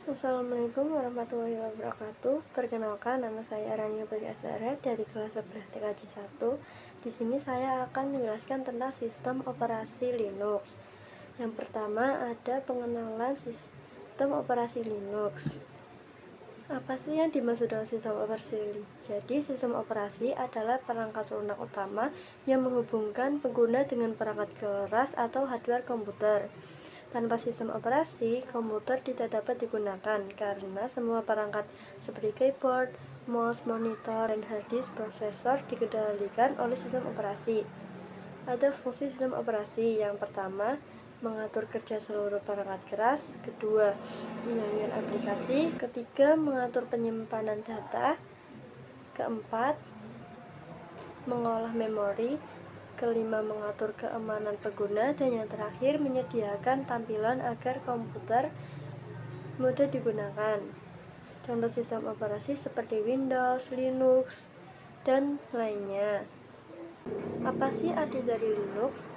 Assalamualaikum warahmatullahi wabarakatuh. Perkenalkan, nama saya Rania Asara dari kelas 11 TKJ 1. Di sini saya akan menjelaskan tentang sistem operasi Linux. Yang pertama ada pengenalan sistem operasi Linux. Apa sih yang dimaksud dengan sistem operasi? Jadi, sistem operasi adalah perangkat lunak utama yang menghubungkan pengguna dengan perangkat keras atau hardware komputer. Tanpa sistem operasi, komputer tidak dapat digunakan karena semua perangkat seperti keyboard, mouse, monitor, dan hard disk prosesor dikendalikan oleh sistem operasi. Ada fungsi sistem operasi. Yang pertama, mengatur kerja seluruh perangkat keras. Kedua, menjalankan aplikasi. Ketiga, mengatur penyimpanan data. Keempat, mengolah memori. Kelima, mengatur keamanan pengguna. Dan yang terakhir, menyediakan tampilan agar komputer mudah digunakan. Contoh sistem operasi seperti Windows, Linux, dan lainnya. Apa sih arti dari Linux?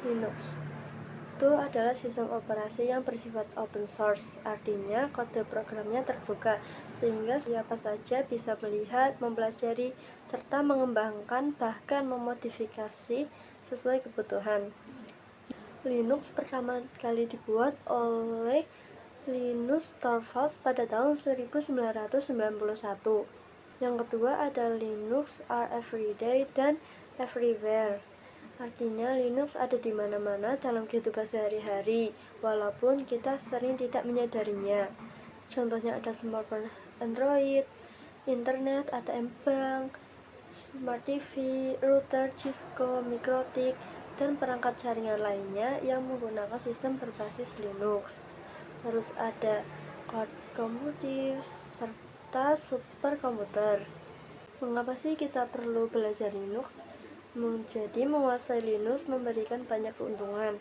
Linux itu adalah sistem operasi yang bersifat open source, artinya kode programnya terbuka, sehingga siapa saja bisa melihat, mempelajari, serta mengembangkan bahkan memodifikasi sesuai kebutuhan. Linux pertama kali dibuat oleh Linus Torvalds pada tahun 1991. Yang kedua ada Linux are everyday dan everywhere. Artinya Linux ada di mana-mana dalam kehidupan sehari-hari, walaupun kita sering tidak menyadarinya. Contohnya ada smartphone Android, internet, ATM bank, smart TV, router, Cisco, Mikrotik, dan perangkat jaringan lainnya yang menggunakan sistem berbasis Linux. Terus ada cloud computing serta superkomputer. Mengapa sih kita perlu belajar Linux? Jadi menguasai Linux memberikan banyak keuntungan,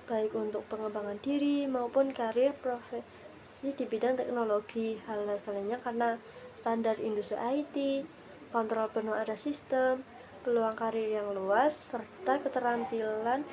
baik untuk pengembangan diri maupun karir profesi di bidang teknologi. Hal lainnya karena standar industri IT, kontrol penuh ada sistem, peluang karir yang luas, serta keterampilan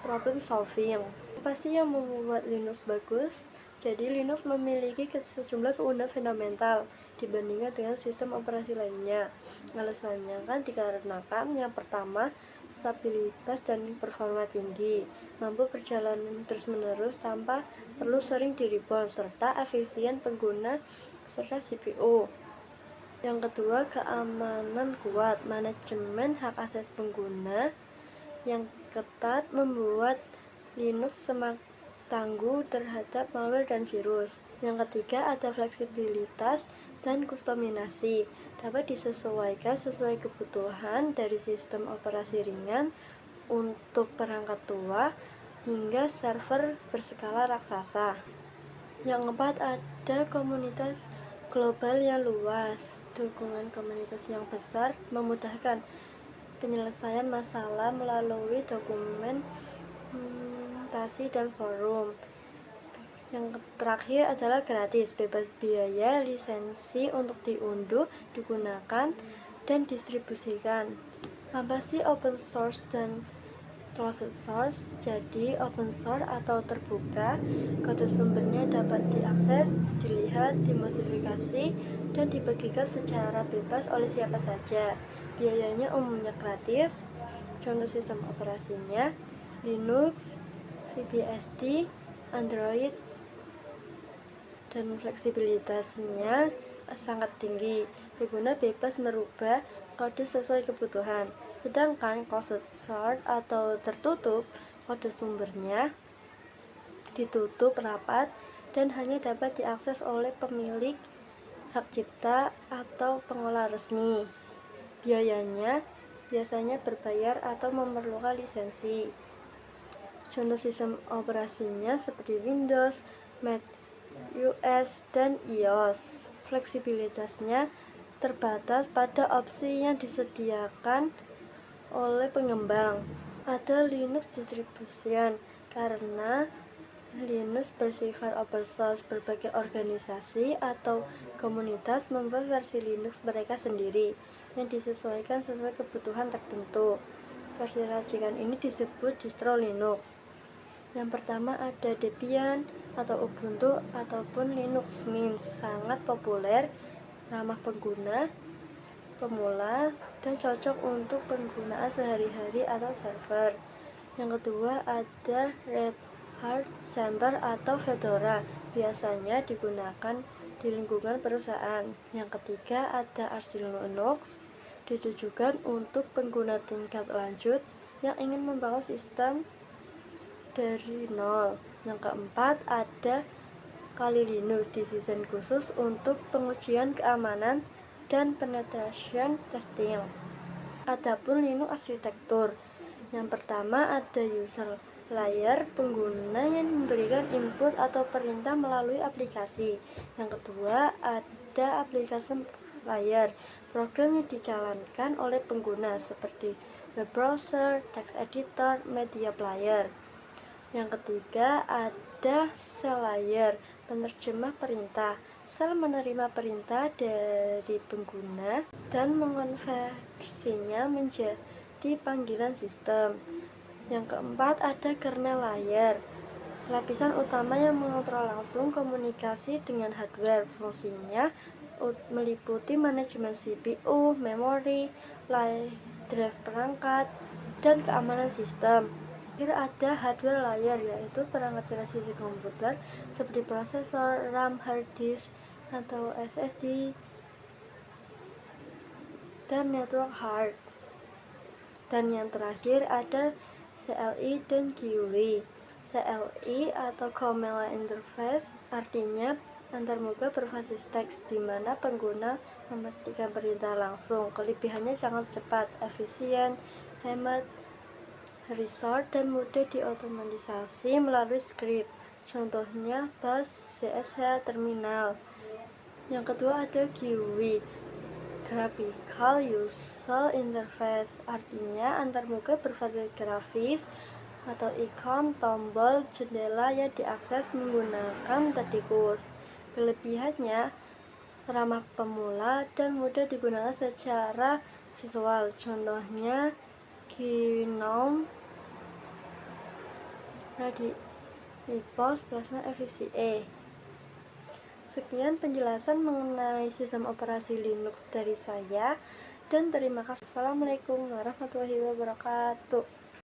problem solving. Apa sih yang membuat Linux bagus? Jadi Linux memiliki sejumlah keunggulan fundamental dibandingkan dengan sistem operasi lainnya. Alasannya kan dikarenakan yang pertama, stabilitas dan performa tinggi, mampu berjalan terus-menerus tanpa perlu sering di-reboot, serta efisien pengguna serta CPU. Yang kedua, keamanan kuat, manajemen hak akses pengguna yang ketat membuat Linux semakin tangguh terhadap malware dan virus. Yang ketiga, ada fleksibilitas dan kustomisasi, dapat disesuaikan sesuai kebutuhan dari sistem operasi ringan untuk perangkat tua hingga server berskala raksasa. Yang keempat, ada komunitas global yang luas. Dukungan komunitas yang besar memudahkan penyelesaian masalah melalui dokumentasi dan forum. Yang terakhir adalah gratis, bebas biaya, lisensi untuk diunduh, digunakan, dan distribusikan. Apa sih open source dan closed source? Jadi open source atau terbuka, kode sumbernya dapat diakses, dilihat, dimodifikasi, dan dibagikan secara bebas oleh siapa saja. Biayanya umumnya gratis. Contoh sistem operasinya Linux, FreeBSD, Android, dan fleksibilitasnya sangat tinggi. Pengguna bebas merubah kode sesuai kebutuhan. Sedangkan closed source atau tertutup, kode sumbernya ditutup rapat dan hanya dapat diakses oleh pemilik hak cipta atau pengolah resmi. Biayanya biasanya berbayar atau memerlukan lisensi. Contoh sistem operasinya seperti Windows, Mac OS, dan iOS. Fleksibilitasnya terbatas pada opsi yang disediakan oleh pengembang. Ada Linux distribution karena Linux bersifat open source. Berbagai organisasi atau komunitas membuat versi Linux mereka sendiri yang disesuaikan sesuai kebutuhan tertentu. Versi racikan ini disebut distro Linux. Yang pertama ada Debian atau Ubuntu ataupun Linux Mint, sangat populer, ramah pengguna, pemula, dan cocok untuk penggunaan sehari-hari atau server. Yang kedua ada Red Hat Center atau Fedora, biasanya digunakan di lingkungan perusahaan. Yang ketiga ada Arch Linux, ditujukan untuk pengguna tingkat lanjut yang ingin membangun sistem dari nol. Yang keempat ada Kali Linux, didesain khusus untuk pengujian keamanan dan penetration testing. Adapun Linux arsitektur, yang pertama ada user layer, pengguna yang memberikan input atau perintah melalui aplikasi. Yang kedua ada application layer, program yang dijalankan oleh pengguna seperti web browser, text editor, media player. Yang ketiga ada cell layer, penerjemah perintah. Sel menerima perintah dari pengguna dan mengonversinya menjadi panggilan sistem. Yang keempat ada kernel layer, lapisan utama yang mengontrol langsung komunikasi dengan hardware. Fungsinya meliputi manajemen CPU, memori, drive perangkat, dan keamanan sistem. Ada hardware layer, yaitu perangkat presisi komputer seperti prosesor, RAM, hard disk atau SSD, dan network hard. Dan yang terakhir ada CLI dan GUI. CLI atau Command Line Interface artinya antarmuka berbasis teks, di mana pengguna memetikkan perintah langsung. Kelebihannya sangat cepat, efisien, hemat resource, dan mudah diotomatisasi melalui script. Contohnya Bash, CSH, terminal. Yang kedua ada GUI, Graphical User Interface, artinya antarmuka berbasis grafis atau ikon, tombol, jendela yang diakses menggunakan tikus. Kelebihannya ramah pemula dan mudah digunakan secara visual. Contohnya GNOME, Radipos, Plasma, FVCE. Sekian penjelasan mengenai sistem operasi Linux dari saya, dan terima kasih. Assalamualaikum warahmatullahi wabarakatuh.